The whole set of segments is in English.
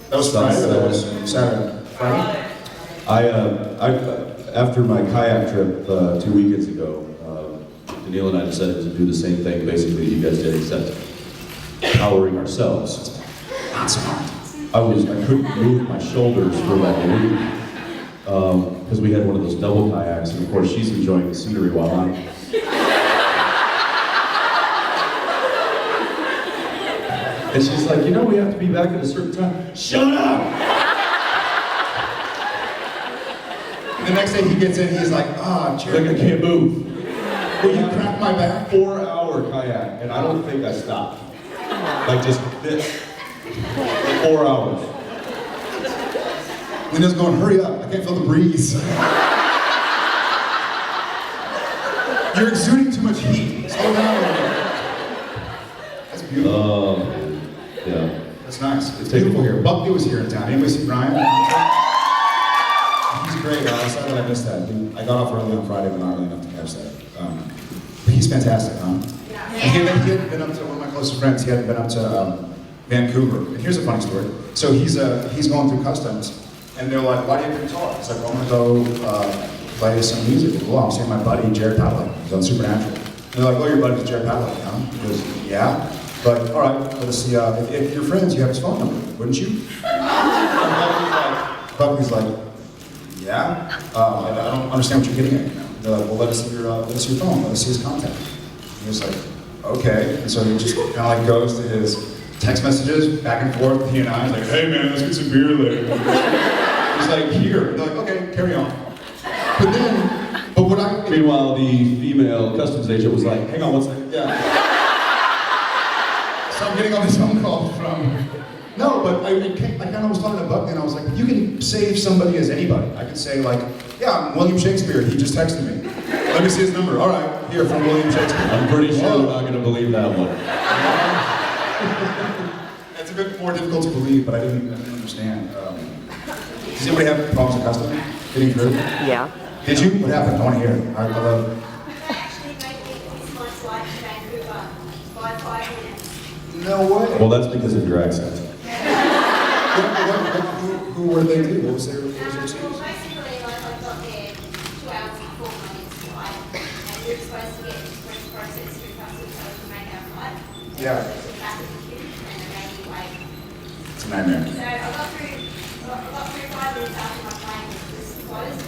That was Friday or that was Saturday? Friday? After my kayak trip 2 weekends ago, Daniil and I decided to do the same thing basically you guys did, except powering ourselves. Not smart. I couldn't move my shoulders for that week because we had one of those double kayaks, and of course she's enjoying the scenery while I'm. And she's like, you know, we have to be back at a certain time. Shut up! The next day he gets in, he's like, Jared, Like I can't move. Will you crack my back? 4-hour kayak, and I don't think I stopped. Like just this. 4 hours. Linda's going, hurry up, I can't feel the breeze. You're exuding too much heat. Slow down a little bit. That's beautiful. Yeah. That's nice. It's beautiful here. Buckley was here in town. Anybody see Brian? He's great. I'm sorry that I missed that. I got off early on Friday, but not early enough to catch that. He's fantastic, huh? Yeah. He hadn't been up to, one of my closest friends, he hadn't been up to Vancouver. And here's a funny story. So he's going through customs, and they're like, why do you have a guitar? He's like, well, I'm gonna go play some music. Well, I'm seeing my buddy Jared Padaleck. He's on Supernatural. And they're like, oh, your buddy's Jared Padaleck, huh? He goes, yeah. But all right, let's see. If you're friends, you have his phone number, wouldn't you? Buckley's like, yeah. I don't understand what you're getting at. They're like, well, let us see your phone. Let us see his contact. And he's like, okay. And so he just kind of like goes to his text messages back and forth. He and I, he's like, hey man, let's get some beer later. He's like, here. They're like, okay, carry on. But what I Meanwhile, the female customs agent was like, hang on one second. Yeah. So I'm getting all these phone calls from. No, but I kind of was talking to Buckley, and I was like, you can save somebody as anybody. I could say like, yeah, I'm William Shakespeare. He just texted me. Let me see his number. All right, here from William Shakespeare. I'm pretty sure we're not going to believe that one. It's a bit more difficult to believe, but I didn't understand. Does anybody have problems with customs getting through? Yeah. Did you? What happened? I want to hear it. I love it. No way. Well, that's because of your accent. Who were they to? What was their excuse? Basically, like I got there 2 hours before my next flight, and we were supposed to get express process through customs so we could make our flight. Yeah. So we back in the queue, and they made me wait. It's a nightmare. So I got through 5 minutes after my plane was closed,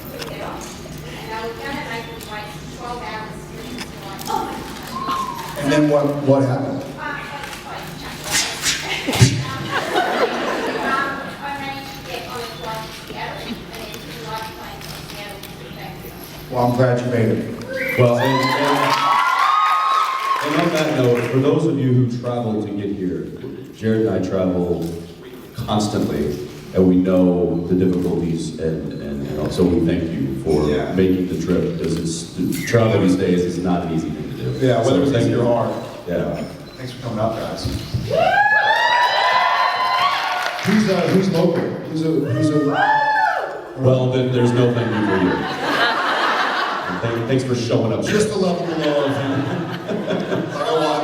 couldn't get off, and they were going to make me wait 12 hours for the flight. And then what happened? Well, I'm glad you made it. Well, and on that note, for those of you who travel to get here, Jared and I travel constantly, and we know the difficulties, and so we thank you for making the trip, because travel these days is not an easy thing to do. Yeah, whether it's easy or hard. Yeah. Thanks for coming out, guys. Who's local? Who's a Well, then there's no thank you for you. Thanks for showing up. Just the level below.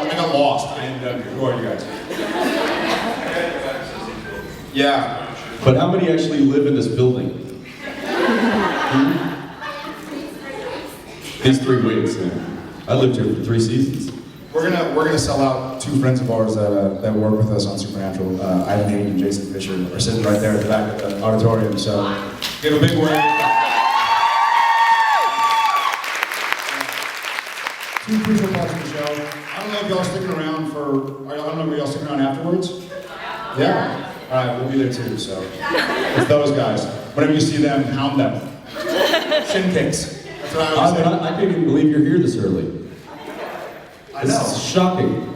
I got lost. I ended up here. Who are you guys? Yeah. But how many actually live in this building? These 3 weeks. Yeah. I lived here for 3 seasons. We're gonna sell out 2 friends of ours that work with us on Supernatural. Ivan Hayden and Jason Fisher are sitting right there at the back of the auditorium. So give a big wave. 2 people watching the show. I don't know if y'all sticking around for. I don't know if y'all sticking around afterwards. Yeah. All right, we'll be there too. So it's those guys. Whenever you see them, hound them. Shin kicks. That's what I always say. I can't even believe you're here this early. I know. This is shocking.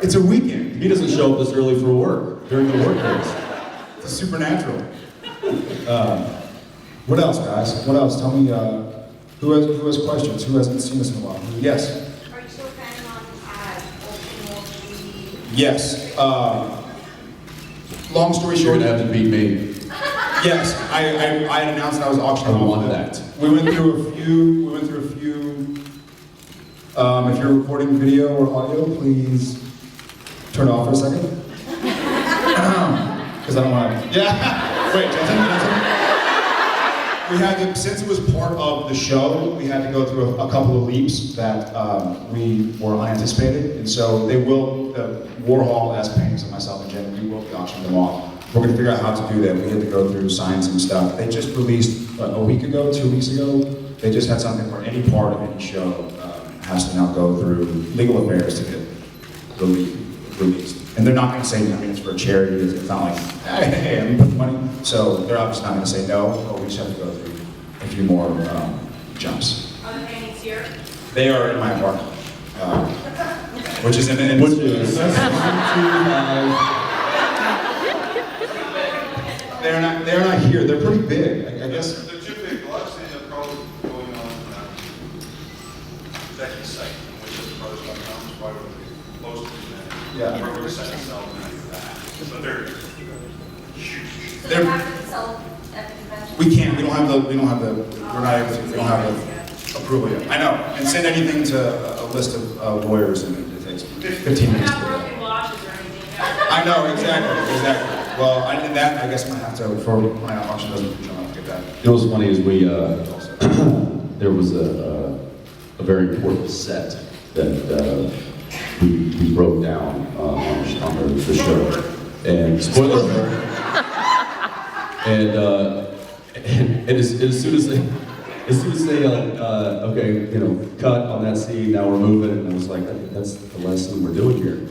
It's a weekend. He doesn't show up this early for work during the work days. It's Supernatural. What else, guys? What else? Tell me. Who has questions? Who hasn't seen us in a while? Yes. Are you still planning on Yes. Long story You're short. gonna have to beat me. Yes, I had announced that I was auctioning I off. want that. We went through a few. If you're recording video or audio, please turn it off for a second. Because I don't want to. Yeah. Wait, Jensen? We had to, since it was part of the show, we had to go through a couple of leaps that we were unanticipated, and so they will, Warhol-esque paintings of myself and Jen, we will be auctioning them off. We're going to figure out how to do that. We had to go through signs and stuff. They just released, a week ago, 2 weeks ago, they just had something where any part of any show has to now go through legal affairs to get released. And they're not going to say, I mean, it's for a charity, it's not like, hey, let me put the money. So they're obviously not going to say no, but we just have to go through a few more jumps. Are the paintings here? They are in my apartment, which is in Which is they're not here. They're pretty big, I guess. They're too big. The last thing that's probably going on Becky's site, which is brothers.com, is why we're close to that. Yeah. Where we're setting sell that. But they're huge. So they have to sell at the convention? We can't. We don't have the. We're not able to. We don't have the approval yet. I know. And send anything to a list of lawyers, and it takes 15 minutes. They're to not do broken watches or anything. No. I know, exactly. Well, I did that. I guess I'm gonna have to, for my auction doesn't, have to get that. You know what's funny is we, there was a very important set that we broke down on the show. And spoiler alert. And as soon as they okay, cut on that scene, now we're moving, and I was like, that's the last thing we're doing here.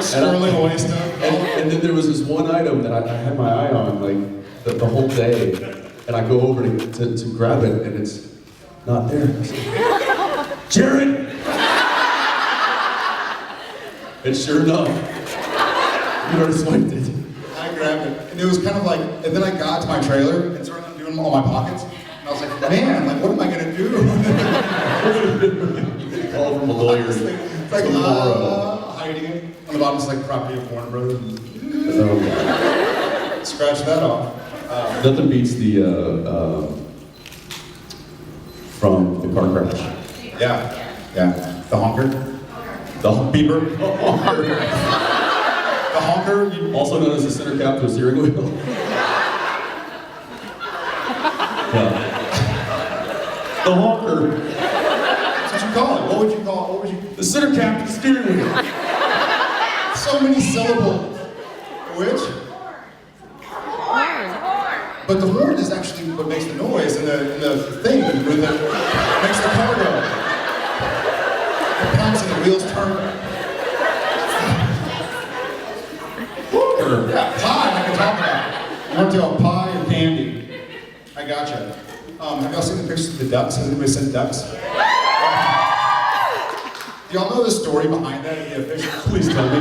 Swirling away stuff. And then there was this one item that I had my eye on like the whole day, and I go over to grab it, and it's not there. Jared! And sure enough, you already swiped it. I grabbed it, and it was kind of like, and then I got to my trailer and started doing all my pockets, and I was like, man, like, what am I gonna do? You get a call from a lawyer. It's like, hiding it. On the bottom it's like property of Warner Brothers. Scratch that off. Nothing beats the from the car crash. Yeah. The honker. The beeper. The honker. Also known as the center cap to a steering wheel. Yeah. The honker. That's what you call it. What would you call it? What would you? The center cap to the steering wheel. So many syllables. Which? But the horn is actually what makes the noise, and the thing with makes the car go. It pumps and the wheels turn. Yeah, pie I can talk about. You want to talk pie or candy? I gotcha. Have y'all seen the pictures of the ducks? Has anybody seen ducks? Do y'all know the story behind that? The official? Please tell me.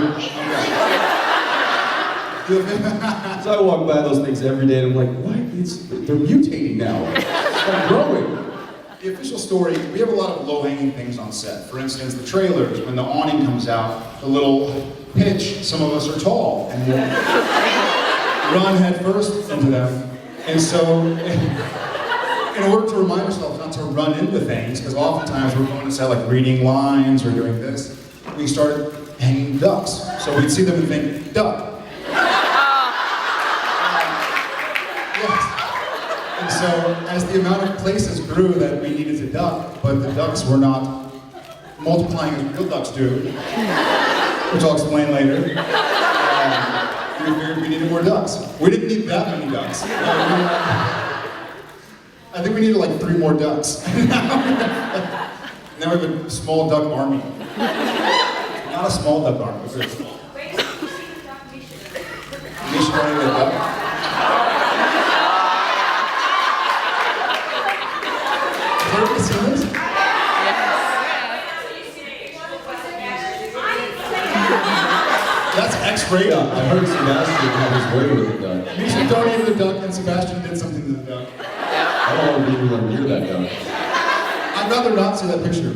Okay. So I walk by those things every day, and I'm like, what? They're mutating now. They're growing. The official story, we have a lot of low-hanging things on set. For instance, the trailers, when the awning comes out, the little pitch, some of us are tall, and we'll run head first into them. And so, in order to remind ourselves not to run into things, because oftentimes we're going to say like reading lines or doing this, we started hanging ducks. So we'd see them and think, duck. And so, as the amount of places grew that we needed to duck, but the ducks were not multiplying as real ducks do, which I'll explain later, we figured we needed more ducks. We didn't need that many ducks. I think we needed like 3 more ducks. Now we have a small duck army. Not a small duck army. It's very small. Wait, did you see the duck Misha? Misha running the duck. Have you seen this? That's X-rated. I heard Sebastian had his way with the duck. Misha donated a duck and Sebastian did something to the duck. I don't want to be anywhere near that duck. I'd rather not see that picture.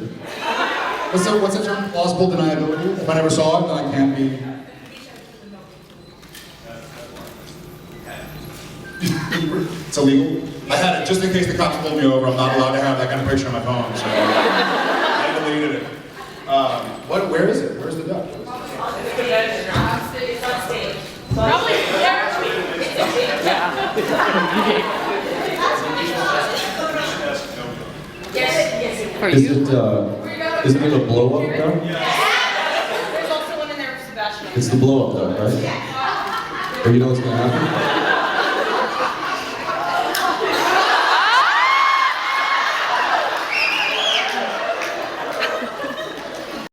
What's that term? Plausible deniability? If I never saw it, then I can't be... It's illegal. I had it just in case the cops pulled me over. I'm not allowed to have that kind of picture on my phone, so I deleted it. Where is it? Where's the duck? It's on stage. Probably there. Yes. For Is you? isn't it a blow up duck? There's also one in there for Sebastian. It's the blow up duck, right? Or you know what's gonna happen?